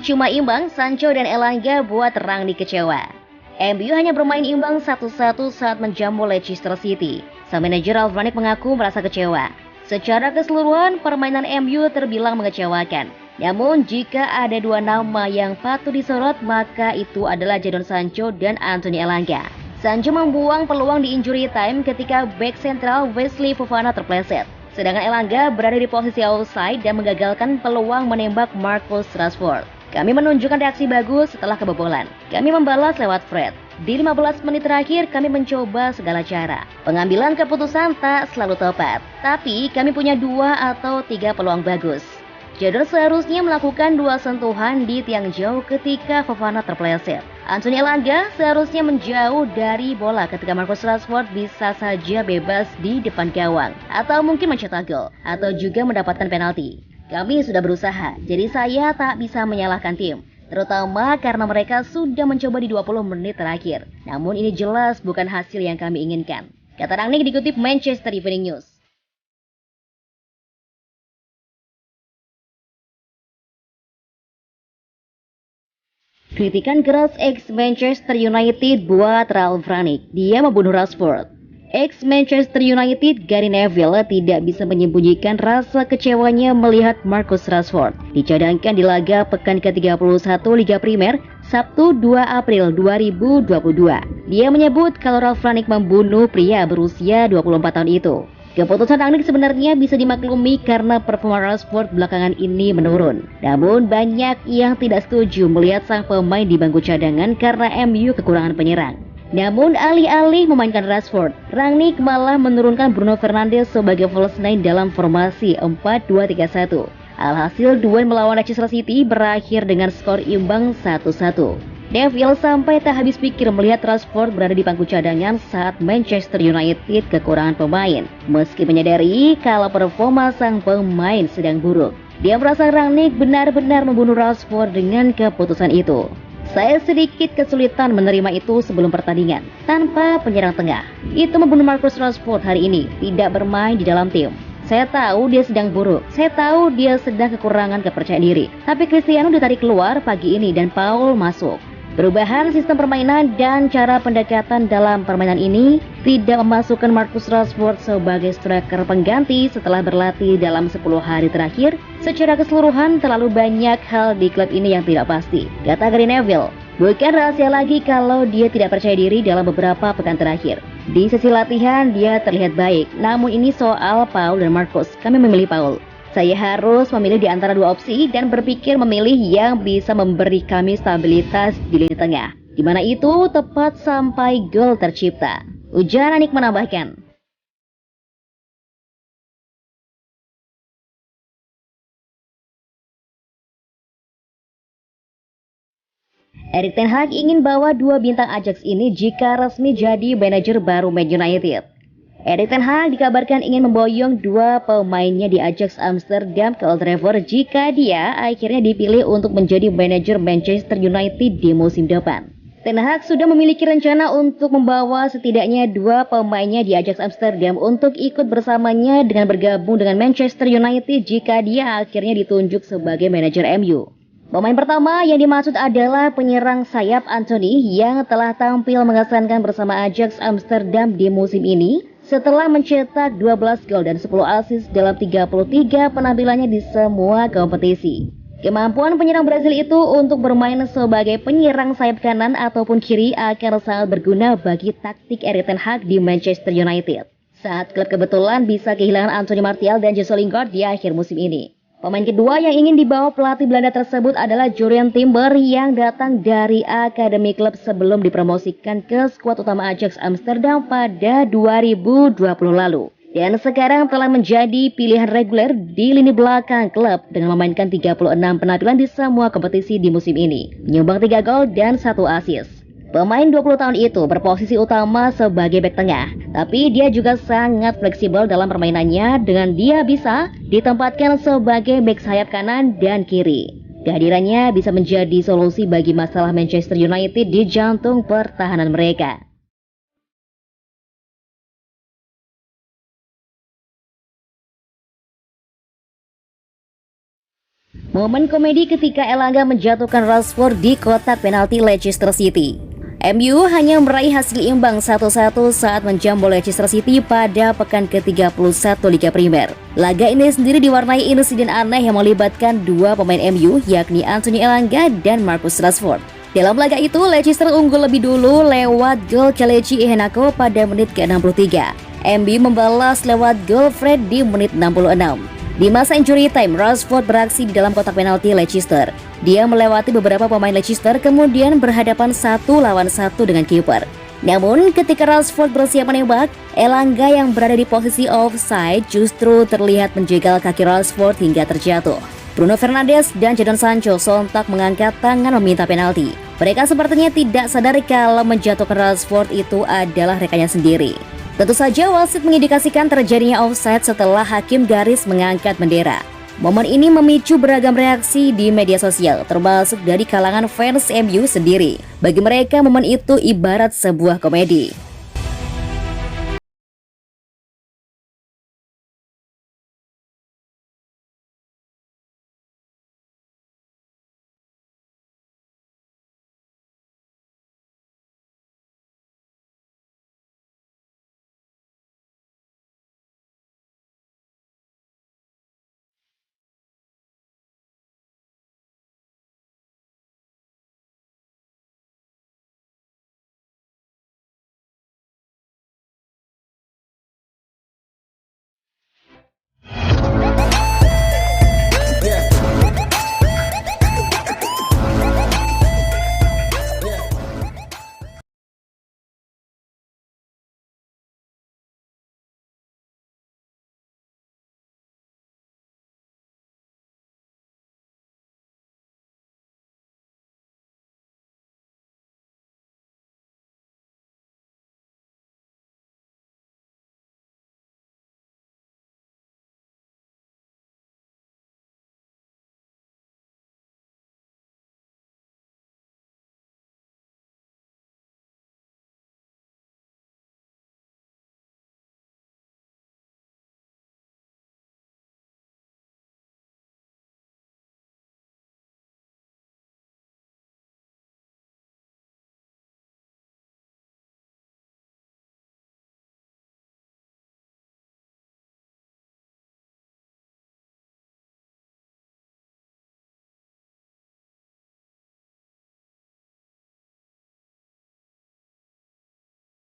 cuma imbang, Sancho dan Elanga buat Rangnick kecewa. MU hanya bermain imbang 1-1 saat menjamu Leicester City. Sang manajer Ralf Rangnick mengaku merasa kecewa. Secara keseluruhan, permainan MU terbilang mengecewakan. Namun, jika ada dua nama yang patut disorot, maka itu adalah Jadon Sancho dan Anthony Elanga. Sancho membuang peluang di injury time ketika back sentral Wesley Fofana terpleset. Sedangkan Elanga berada di posisi offside dan menggagalkan peluang menembak Marcus Rashford. Kami menunjukkan reaksi bagus setelah kebobolan. Kami membalas lewat Fred. Di 15 menit terakhir kami mencoba segala cara. Pengambilan keputusan tak selalu tepat, tapi kami punya 2 atau 3 peluang bagus. Jadon seharusnya melakukan 2 sentuhan di tiang jauh ketika Fofana terpleset. Anthony Elanga seharusnya menjauh dari bola ketika Marcus Rashford bisa saja bebas di depan gawang, atau mungkin mencetak gol, atau juga mendapatkan penalti. Kami sudah berusaha, jadi saya tak bisa menyalahkan tim, terutama karena mereka sudah mencoba di 20 menit terakhir. Namun ini jelas bukan hasil yang kami inginkan, kata Rangnick dikutip Manchester Evening News. Kritikan keras ex-Manchester United buat Ralf Rangnick, dia membunuh Rashford. Ex-Manchester United Gary Neville tidak bisa menyembunyikan rasa kecewanya melihat Marcus Rashford dicadangkan di laga pekan ke-31 Liga Primer Sabtu 2 April 2022. Dia menyebut kalau Ralf Rangnick membunuh pria berusia 24 tahun itu. Keputusan Rangnick sebenarnya bisa dimaklumi karena performa Rashford belakangan ini menurun. Namun banyak yang tidak setuju melihat sang pemain di bangku cadangan karena MU kekurangan penyerang. Namun alih-alih memainkan Rashford, Rangnick malah menurunkan Bruno Fernandes sebagai false nine dalam formasi 4-2-3-1. Alhasil duel melawan Leicester City berakhir dengan skor imbang 1-1. Neville sampai tak habis pikir melihat Rashford berada di bangku cadangan saat Manchester United kekurangan pemain, meski menyadari kalau performa sang pemain sedang buruk. Dia merasa Rangnick benar-benar membunuh Rashford dengan keputusan itu. Saya sedikit kesulitan menerima itu sebelum pertandingan, tanpa penyerang tengah. Itu membunuh Marcus Rashford hari ini, tidak bermain di dalam tim. Saya tahu dia sedang buruk, saya tahu dia sedang kekurangan kepercayaan diri. Tapi Cristiano ditarik keluar pagi ini dan Paul masuk. Perubahan sistem permainan dan cara pendekatan dalam permainan ini tidak memasukkan Marcus Rashford sebagai striker pengganti setelah berlatih dalam 10 hari terakhir. Secara keseluruhan terlalu banyak hal di klub ini yang tidak pasti, kata Gary Neville. Bukan rahasia lagi kalau dia tidak percaya diri dalam beberapa pekan terakhir. Di sesi latihan dia terlihat baik, namun ini soal Paul dan Marcus. Kami memilih Paul. Saya harus memilih di antara 2 opsi dan berpikir memilih yang bisa memberi kami stabilitas di lini tengah, di mana itu tepat sampai gol tercipta. Ujar Rangnick menambahkan. Erik ten Hag ingin bawa 2 bintang Ajax ini jika resmi jadi manajer baru Man United. Erik ten Hag dikabarkan ingin memboyong 2 pemainnya di Ajax Amsterdam ke Old Trafford jika dia akhirnya dipilih untuk menjadi manajer Manchester United di musim depan. Ten Hag sudah memiliki rencana untuk membawa setidaknya 2 pemainnya di Ajax Amsterdam untuk ikut bersamanya dengan bergabung dengan Manchester United jika dia akhirnya ditunjuk sebagai manajer MU. Pemain pertama yang dimaksud adalah penyerang sayap Anthony yang telah tampil mengesankan bersama Ajax Amsterdam di musim ini setelah mencetak 12 gol dan 10 assist dalam 33 penampilannya di semua kompetisi. Kemampuan penyerang Brazil itu untuk bermain sebagai penyerang sayap kanan ataupun kiri akan sangat berguna bagi taktik Erik ten Hag di Manchester United saat klub kebetulan bisa kehilangan Anthony Martial dan Jesse Lingard di akhir musim ini. Pemain kedua yang ingin dibawa pelatih Belanda tersebut adalah Jurriën Timber yang datang dari akademi klub sebelum dipromosikan ke skuad utama Ajax Amsterdam pada 2020 lalu. Dan sekarang telah menjadi pilihan reguler di lini belakang klub dengan memainkan 36 penampilan di semua kompetisi di musim ini, menyumbang 3 gol dan 1 assist. Pemain 20 tahun itu berposisi utama sebagai bek tengah, tapi dia juga sangat fleksibel dalam permainannya dengan dia bisa ditempatkan sebagai bek sayap kanan dan kiri. Kehadirannya bisa menjadi solusi bagi masalah Manchester United di jantung pertahanan mereka. Momen komedi ketika Elanga menjatuhkan Rashford di kotak penalti Leicester City. MU hanya meraih hasil imbang 1-1 saat menjambol Leicester City pada pekan ke-31 Liga Primer. Laga ini sendiri diwarnai insiden aneh yang melibatkan dua pemain MU, yakni Anthony Elanga dan Marcus Rashford. Dalam laga itu, Leicester unggul lebih dulu lewat gol Kelechi Iheanacho pada menit ke-63. MU membalas lewat gol Fred di menit 66. Di masa injury time, Rashford beraksi di dalam kotak penalti Leicester. Dia melewati beberapa pemain Leicester kemudian berhadapan 1 lawan 1 dengan kiper. Namun ketika Rashford bersiap menembak, Elanga yang berada di posisi offside justru terlihat menjegal kaki Rashford hingga terjatuh. Bruno Fernandes dan Jadon Sancho sontak mengangkat tangan meminta penalti. Mereka sepertinya tidak sadar kalau menjatuhkan Rashford itu adalah rekannya sendiri. Tentu saja wasit mengindikasikan terjadinya offside setelah hakim garis mengangkat bendera. Momen ini memicu beragam reaksi di media sosial, termasuk dari kalangan fans MU sendiri. Bagi mereka, momen itu ibarat sebuah komedi.